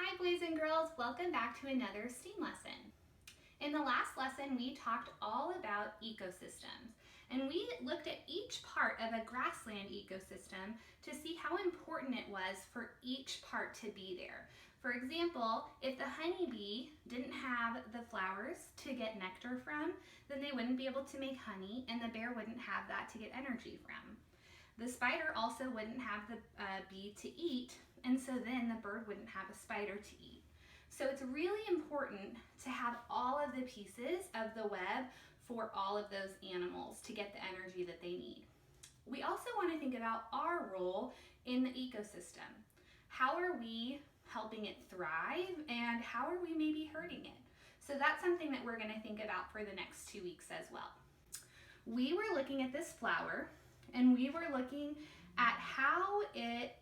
Hi boys and girls, welcome back to another STEAM lesson. In the last lesson we talked all about ecosystems and we looked at each part of a grassland ecosystem to see how important it was for each part to be there. For example, if the honeybee didn't have the flowers to get nectar from, then they wouldn't be able to make honey and the bear wouldn't have that to get energy from. The spider also wouldn't have the bee to eat, and so then the bird wouldn't have a spider to eat. So it's really important to have all of the pieces of the web for all of those animals to get the energy that they need. We also want to think about our role in the ecosystem. How are we helping it thrive, and how are we maybe hurting it? So that's something that we're going to think about for the next 2 weeks as well. We were looking at this flower, and we were looking at how it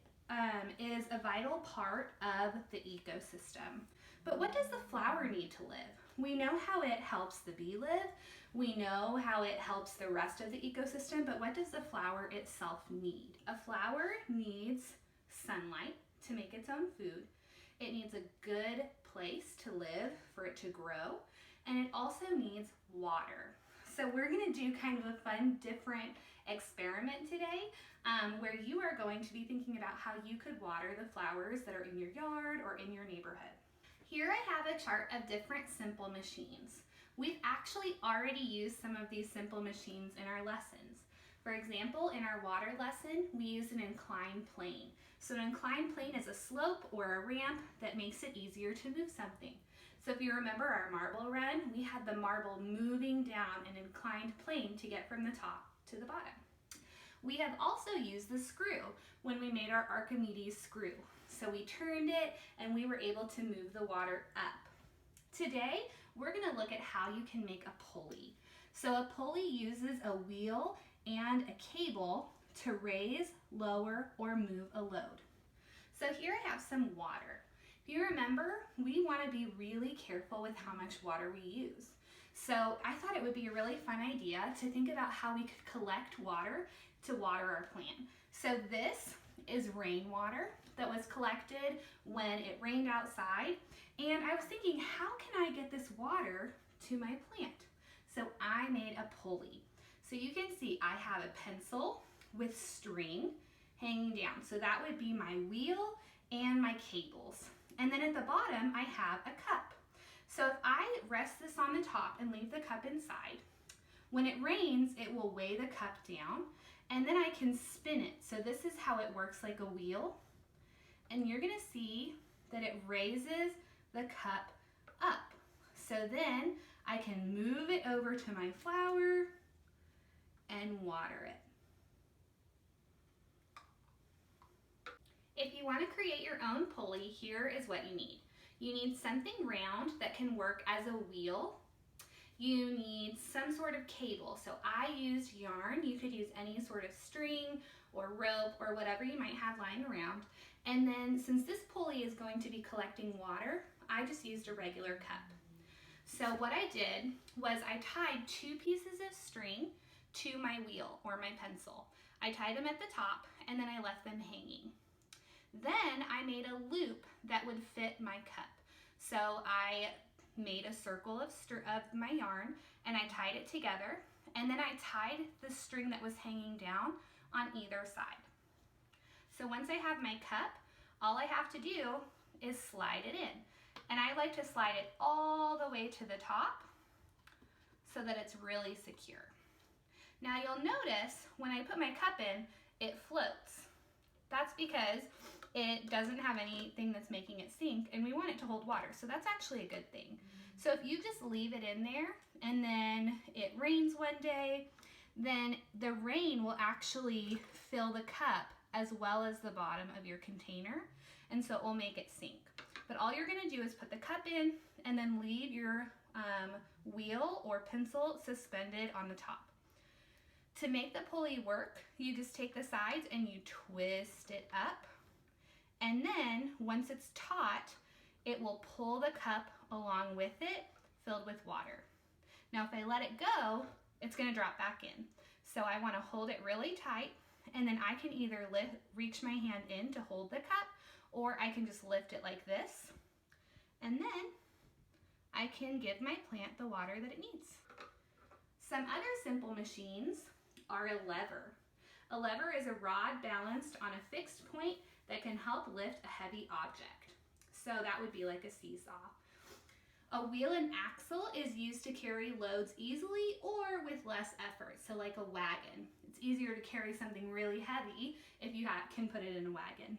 is a vital part of the ecosystem. But what does the flower need to live? We know how it helps the bee live, we know how it helps the rest of the ecosystem, but what does the flower itself need? A flower needs sunlight to make its own food. It needs a good place to live for it to grow, and it also needs water. So we're going to do kind of a fun, different experiment today where you are going to be thinking about how you could water the flowers that are in your yard or in your neighborhood. Here I have a chart of different simple machines. We've actually already used some of these simple machines in our lessons. For example, in our water lesson, we used an inclined plane. So an inclined plane is a slope or a ramp that makes it easier to move something. So if you remember our marble run, we had the marble moving down an inclined plane to get from the top to the bottom. We have also used the screw when we made our Archimedes screw. So we turned it and we were able to move the water up. Today, we're going to look at how you can make a pulley. So a pulley uses a wheel and a cable to raise, lower, or move a load. So here I have some water. If you remember, we want to be really careful with how much water we use. So I thought it would be a really fun idea to think about how we could collect water to water our plant. So this is rainwater that was collected when it rained outside. And I was thinking, how can I get this water to my plant? So I made a pulley. So you can see I have a pencil with string hanging down. So that would be my wheel and my cables. And then at the bottom, I have a cup. So if I rest this on the top and leave the cup inside, when it rains, it will weigh the cup down, and then I can spin it. So this is how it works like a wheel. And you're gonna see that it raises the cup up. So then I can move it over to my flower and water it. If you want to create your own pulley, here is what you need. You need something round that can work as a wheel. You need some sort of cable. So I used yarn. You could use any sort of string or rope or whatever you might have lying around. And then since this pulley is going to be collecting water, I just used a regular cup. So what I did was I tied 2 pieces of string to my wheel or my pencil. I tied them at the top and then I left them hanging. Then I made a loop that would fit my cup. So I made a circle of my yarn and I tied it together, and then I tied the string that was hanging down on either side. So once I have my cup, all I have to do is slide it in. And I like to slide it all the way to the top so that it's really secure. Now you'll notice when I put my cup in, it floats. That's because it doesn't have anything that's making it sink, and we want it to hold water, so that's actually a good thing. So if you just leave it in there and then it rains one day, then the rain will actually fill the cup as well as the bottom of your container, and so it will make it sink. But all you're going to do is put the cup in and then leave your wheel or pencil suspended on the top. To make the pulley work, you just take the sides and you twist it up. And then once it's taut, it will pull the cup along with it, filled with water. Now if I let it go, it's going to drop back in. So I want to hold it really tight, and then I can either reach my hand in to hold the cup, or I can just lift it like this and then I can give my plant the water that it needs. Some other simple machines are a lever. A lever is a rod balanced on a fixed point that can help lift a heavy object. So that would be like a seesaw. A wheel and axle is used to carry loads easily or with less effort, so like a wagon. It's easier to carry something really heavy if you can put it in a wagon.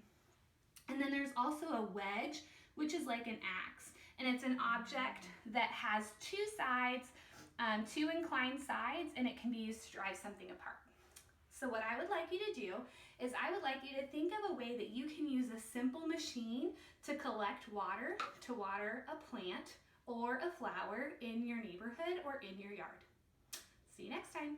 And then there's also a wedge, which is like an axe, and it's an object that has two sides, two inclined sides, and it can be used to drive something apart. So what I would like you to do is I would like you to think of a way that you can use a simple machine to collect water to water a plant or a flower in your neighborhood or in your yard. See you next time.